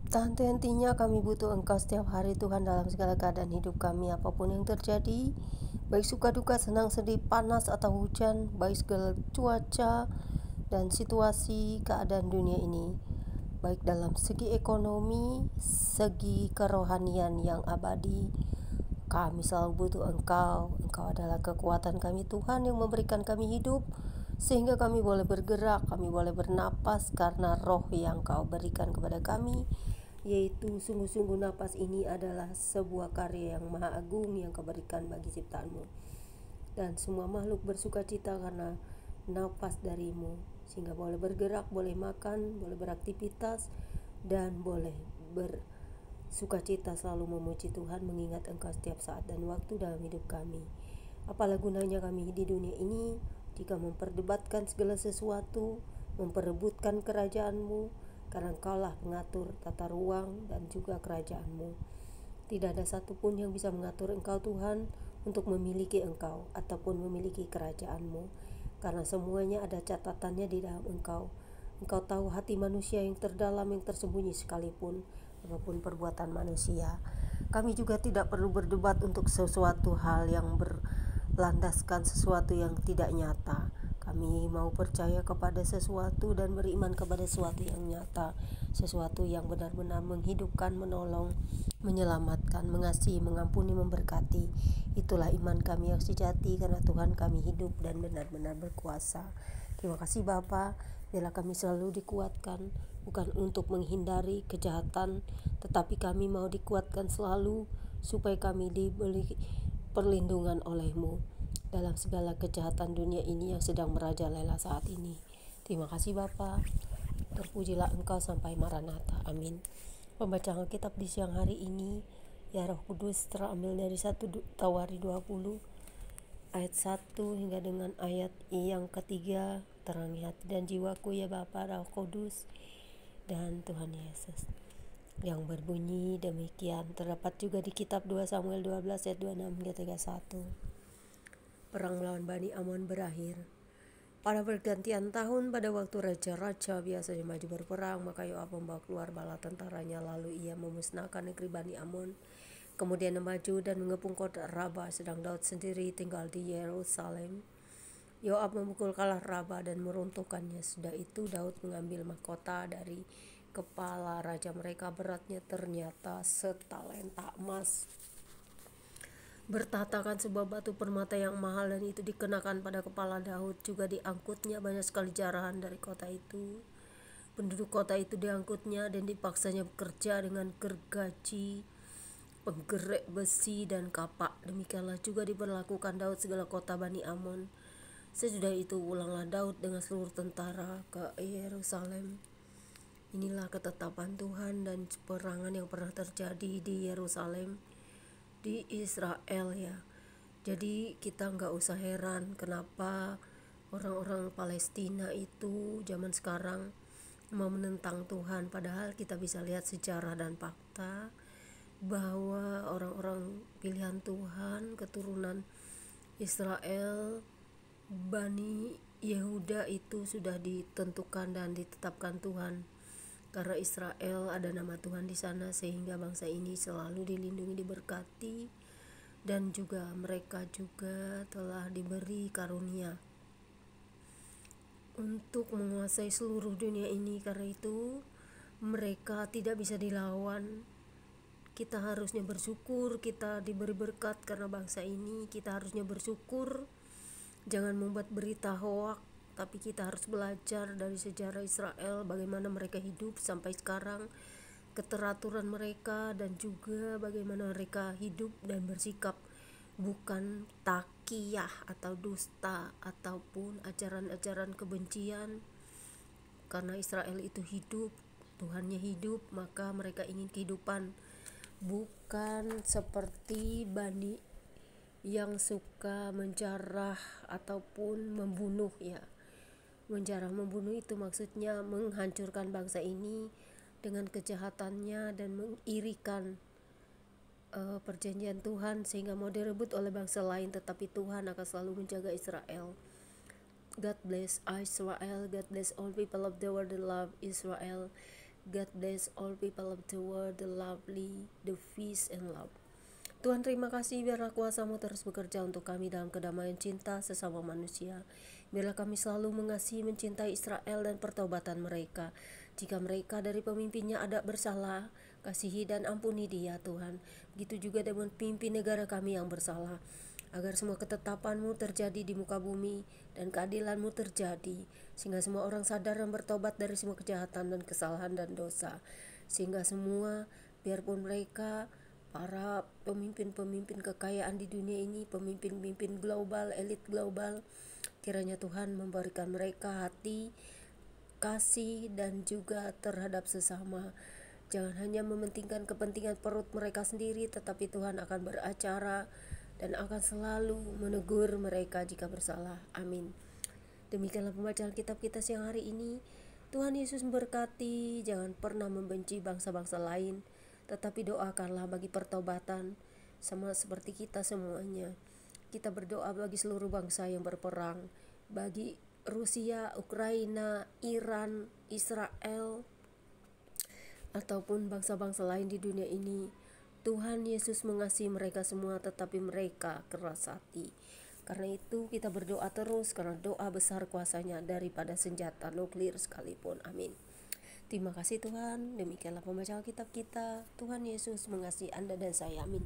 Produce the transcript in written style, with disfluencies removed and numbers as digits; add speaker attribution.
Speaker 1: Tak henti-hentinya kami butuh Engkau setiap hari Tuhan dalam segala keadaan hidup kami, apapun yang terjadi, baik suka duka, senang sedih, panas atau hujan, baik segala cuaca dan situasi keadaan dunia ini, baik dalam segi ekonomi, segi kerohanian yang abadi. Kami selalu butuh Engkau. Engkau adalah kekuatan kami Tuhan yang memberikan kami hidup, sehingga kami boleh bergerak, kami boleh bernapas karena roh yang Kau berikan kepada kami, yaitu sungguh-sungguh napas ini adalah sebuah karya yang maha agung yang Kau berikan bagi ciptaanmu. Dan semua makhluk bersuka cita karena napas darimu, sehingga boleh bergerak, boleh makan, boleh beraktivitas, dan boleh bersukacita selalu memuji Tuhan, mengingat Engkau setiap saat dan waktu dalam hidup kami. Apalah gunanya kami di dunia ini jika memperdebatkan segala sesuatu, memperebutkan kerajaan-Mu, karena Engkaulah pengatur tata ruang dan juga kerajaan-Mu. Tidak ada satupun yang bisa mengatur Engkau Tuhan untuk memiliki Engkau ataupun memiliki kerajaan-Mu, karena semuanya ada catatannya di dalam Engkau. Engkau tahu hati manusia yang terdalam, yang tersembunyi sekalipun, apapun perbuatan manusia. Kami juga tidak perlu berdebat untuk sesuatu hal yang berlandaskan sesuatu yang tidak nyata. Kami mau percaya kepada sesuatu dan beriman kepada sesuatu yang nyata, sesuatu yang benar-benar menghidupkan, menolong, menyelamatkan, mengasihi, mengampuni, memberkati. Itulah iman kami yang sejati, karena Tuhan kami hidup dan benar-benar berkuasa. Terima kasih Bapa, biarlah kami selalu dikuatkan, bukan untuk menghindari kejahatan, tetapi kami mau dikuatkan selalu supaya kami diberi perlindungan oleh-Mu dalam segala kejahatan dunia ini yang sedang merajalela saat ini. Terima kasih Bapa, terpujilah Engkau sampai Maranatha. Amin. Pembacaan Alkitab di siang hari ini, ya Roh Kudus, terambil dari 1 Tawari 20 ayat 1 hingga dengan ayat yang ketiga. Terangi hati dan jiwaku ya Bapa, Roh Kudus, dan Tuhan Yesus, yang berbunyi demikian. Terdapat juga di kitab 2 Samuel 12 ayat 26 hingga 31. Perang melawan Bani Amon berakhir. Pada pergantian tahun, pada waktu raja-raja biasanya maju berperang, maka Yoab membawa keluar bala tentaranya, lalu ia memusnahkan negeri Bani Amon. Kemudian maju dan mengepung kota Raba, sedang Daud sendiri tinggal di Yerusalem. Yoab memukul kalah Raba dan meruntuhkannya. Sudah itu Daud mengambil mahkota dari kepala raja mereka, beratnya ternyata setalenta emas. Bertatakan sebuah batu permata yang mahal, dan itu dikenakan pada kepala Daud. Juga diangkutnya banyak sekali jarahan dari kota itu. Penduduk kota itu diangkutnya dan dipaksanya bekerja dengan gergaji, penggerek besi dan kapak. Demikianlah juga diberlakukan Daud segala kota Bani Amon. Sesudah itu pulanglah Daud dengan seluruh tentara ke Yerusalem. Inilah ketetapan Tuhan dan peperangan yang pernah terjadi di Yerusalem, di Israel ya. Jadi kita nggak usah heran kenapa orang-orang Palestina itu zaman sekarang mau menentang Tuhan, padahal kita bisa lihat sejarah dan fakta bahwa orang-orang pilihan Tuhan, keturunan Israel, Bani Yehuda itu sudah ditentukan dan ditetapkan Tuhan. Karena Israel ada nama Tuhan di sana, sehingga bangsa ini selalu dilindungi, diberkati, dan juga mereka juga telah diberi karunia untuk menguasai seluruh dunia ini. Karena itu mereka tidak bisa dilawan. Kita harusnya bersyukur, kita diberi berkat karena bangsa ini. Kita harusnya bersyukur, jangan membuat berita hoak, tapi kita harus belajar dari sejarah Israel, bagaimana mereka hidup sampai sekarang, keteraturan mereka, dan juga bagaimana mereka hidup dan bersikap, bukan takiyah atau dusta ataupun ajaran-ajaran kebencian. Karena Israel itu hidup, Tuhannya hidup, maka mereka ingin kehidupan, bukan seperti Bani yang suka menjarah ataupun membunuh ya. Menjarah, membunuh itu maksudnya menghancurkan bangsa ini dengan kejahatannya dan mengirikan perjanjian Tuhan, sehingga mau direbut oleh bangsa lain, tetapi Tuhan akan selalu menjaga Israel. God bless Israel, God bless all people of the world that love Israel. God bless all people of the world, the lovely, the peace and love. Tuhan, terima kasih biarlah kuasa-Mu terus bekerja untuk kami dalam kedamaian cinta sesama manusia. Biarlah kami selalu mengasihi, mencintai Israel dan pertobatan mereka. Jika mereka dari pemimpinnya ada bersalah, kasihi dan ampuni dia Tuhan. Begitu juga dengan pemimpin negara kami yang bersalah. Agar semua ketetapan-Mu terjadi di muka bumi dan keadilan-Mu terjadi. Sehingga semua orang sadar dan bertobat dari semua kejahatan dan kesalahan dan dosa. Sehingga semua, biarpun mereka para pemimpin-pemimpin kekayaan di dunia ini, pemimpin-pemimpin global, elit global, kiranya Tuhan memberikan mereka hati kasih dan juga terhadap sesama. Jangan hanya mementingkan kepentingan perut mereka sendiri, tetapi Tuhan akan beracara dan akan selalu menegur mereka jika bersalah. Amin. Demikianlah pembacaan kitab kita siang hari ini. Tuhan Yesus memberkati. Jangan pernah membenci bangsa-bangsa lain, tetapi doakanlah bagi pertobatan, sama seperti kita semuanya. Kita berdoa bagi seluruh bangsa yang berperang, bagi Rusia, Ukraina, Iran, Israel, ataupun bangsa-bangsa lain di dunia ini. Tuhan Yesus mengasihi mereka semua, tetapi mereka keras hati. Karena itu kita berdoa terus, karena doa besar kuasanya daripada senjata nuklir sekalipun. Amin. Terima kasih Tuhan. Demikianlah pembacaan kitab kita. Tuhan Yesus mengasihi Anda dan saya. Amin.